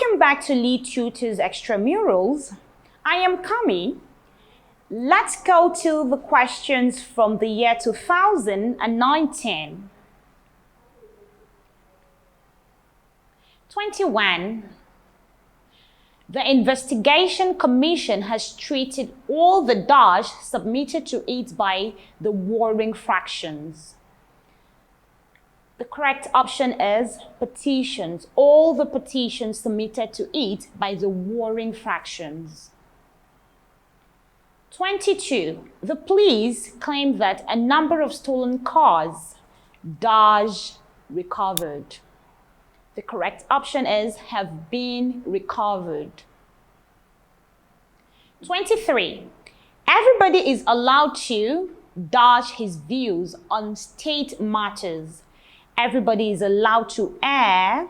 Welcome back to Lead Tutors Extramurals. I am Kami. Let's go to the questions from the year 2019. 21. The Investigation Commission has treated all the dash submitted to it by the warring fractions. The correct option is petitions. All the petitions submitted to it by the warring fractions. 22. The police claim that a number of stolen cars dash recovered. The correct option is have been recovered. 23. Everybody is allowed to dash his views on state matters. Everybody is allowed to air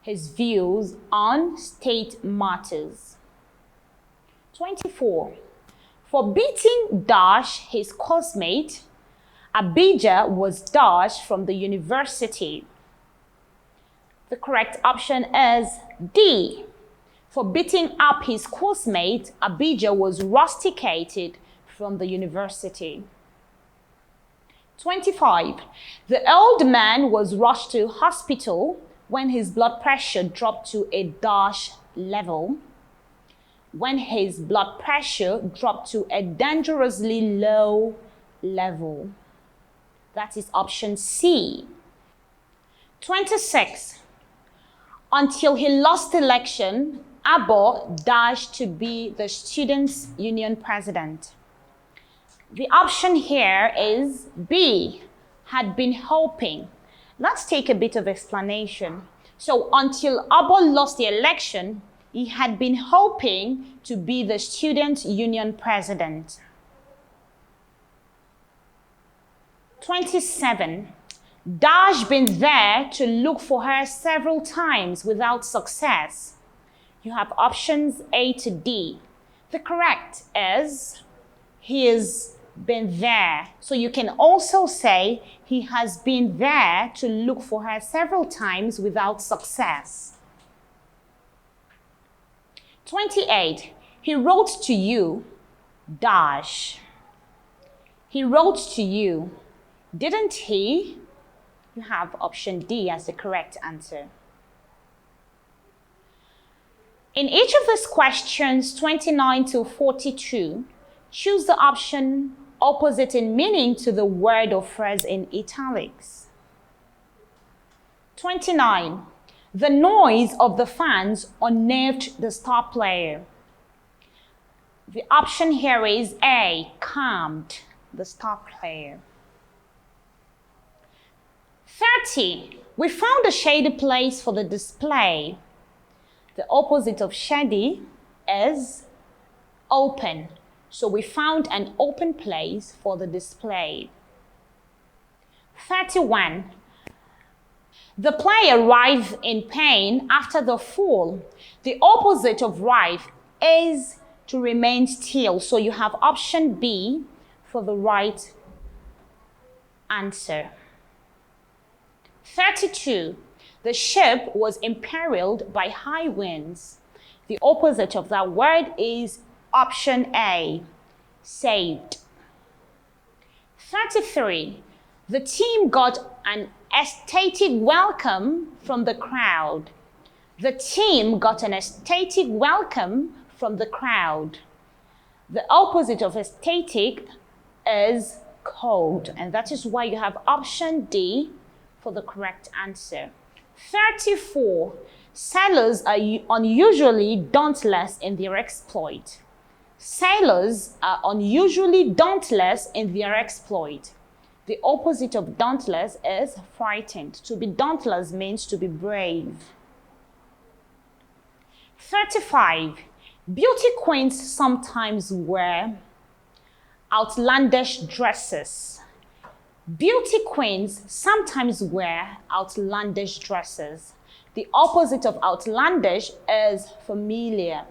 his views on state matters. 24. For beating dash his coursemate, Abijah was dashed from the university. The correct option is D. For beating up his coursemate, Abijah was rusticated from the university. 25. The old man was rushed to hospital when his blood pressure dropped to a dash level. When his blood pressure dropped to a dangerously low level. That is option C. 26. Until he lost the election, Agbo dashed to be the Students' Union president. The option here is B, had been hoping. Let's take a bit of explanation. So until Agbo lost the election, he had been hoping to be the Students' Union president. 27. Dash been there to look for her several times without success. You have options A to D. The correct is he has been there. So you can also say he has been there to look for her several times without success. 28. He wrote to you, dash. He wrote to you, didn't he? You have option D as the correct answer. In each of these questions, 29 to 42, choose the option opposite in meaning to the word or phrase in italics. 29. The noise of the fans unnerved the star player. The option here is A, calmed the star player. 30. We found a shady place for the display. The opposite of shady is open. So we found an open place for the display. 31. The player writhed in pain after the fall. The opposite of writhe is to remain still. So you have option B for the right answer. 32. The ship was imperiled by high winds. The opposite of that word is option A, saved. 33. The team got an ecstatic welcome from the crowd. The team got an ecstatic welcome from the crowd. The opposite of ecstatic is cold, and that is why you have option D for the correct answer. 34. Sailors are unusually dauntless in their exploit. Sailors are unusually dauntless in their exploit. The opposite of dauntless is frightened. To be dauntless means to be brave. 35. Beauty queens sometimes wear outlandish dresses. Beauty queens sometimes wear outlandish dresses. The opposite of outlandish is familiar.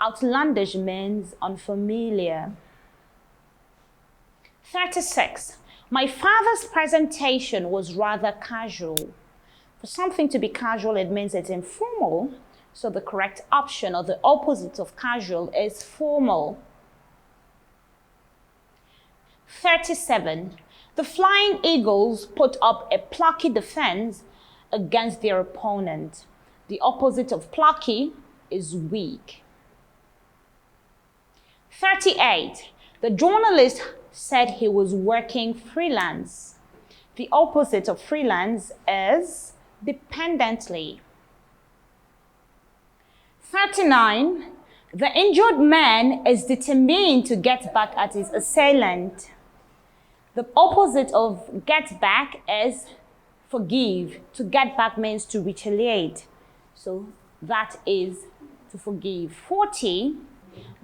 Outlandish means unfamiliar. 36. My father's presentation was rather casual. For something to be casual, it means it's informal. So the correct option, or the opposite of casual, is formal. 37. The Flying Eagles put up a plucky defense against their opponent. The opposite of plucky is weak. 38. The journalist said he was working freelance. The opposite of freelance is dependently. 39. The injured man is determined to get back at his assailant. The opposite of get back is forgive. To get back means to retaliate. So that is to forgive. 40.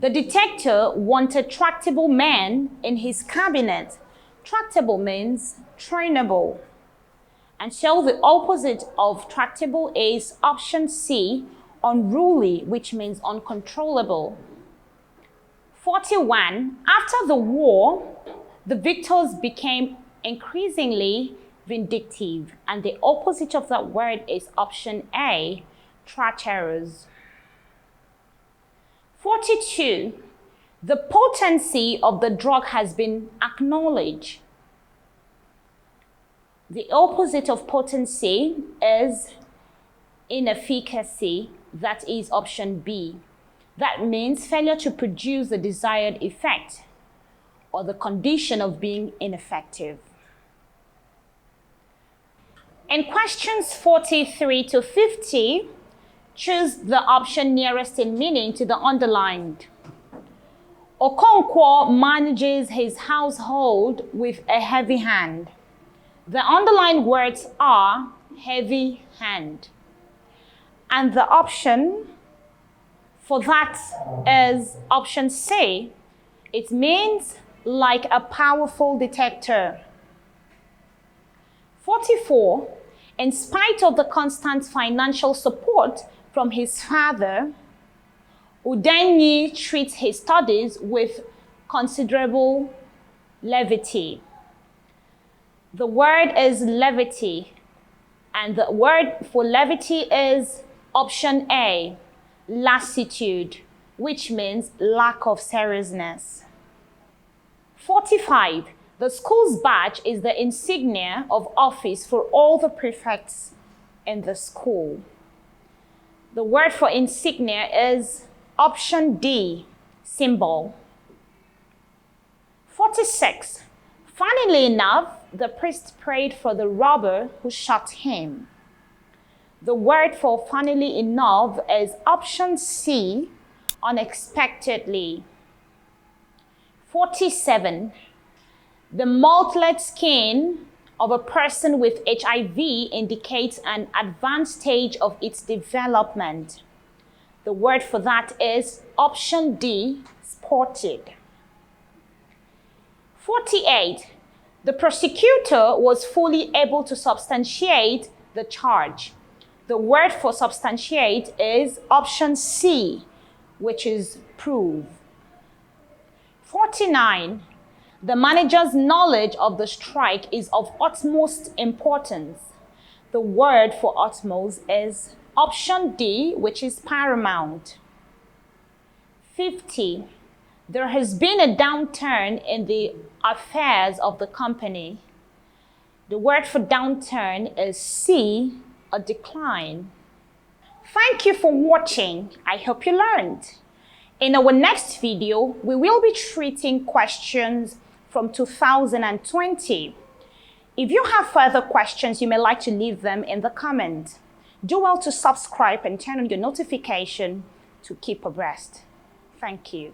The dictator wanted tractable men in his cabinet. Tractable means trainable. And so the opposite of tractable is option C, unruly, which means uncontrollable. 41. After the war, the victors became increasingly vindictive, and the opposite of that word is option A, treacherous. 42. The potency of the drug has been acknowledged. The opposite of potency is inefficacy. That is option B. That means failure to produce the desired effect, or the condition of being ineffective. In questions 43 to 50, choose the option nearest in meaning to the underlined. Okonkwo manages his household with a heavy hand. The underlined words are heavy hand. And the option for that is option C. It means like a powerful detector. 44. In spite of the constant financial support from his father, Udenyi treats his studies with considerable levity. The word is levity, and the word for levity is option A, lassitude, which means lack of seriousness. 45. The school's badge is the insignia of office for all the prefects in the school. The word for insignia is option D, symbol. 46. Funnily enough, the priest prayed for the robber who shot him. The word for funnily enough is option C, unexpectedly. 47. The mottled skin of a person with HIV indicates an advanced stage of its development. The word for that is option D, spotted. 48. The prosecutor was fully able to substantiate the charge. The word for substantiate is option C, which is prove. 49. The manager's knowledge of the strike is of utmost importance. The word for utmost is option D, which is paramount. 50. There has been a downturn in the affairs of the company. The word for downturn is C, a decline. Thank you for watching. I hope you learned. In our next video, we will be treating questions from 2020. If you have further questions, you may like to leave them in the comments. Do well to subscribe and turn on your notification to keep abreast. Thank you.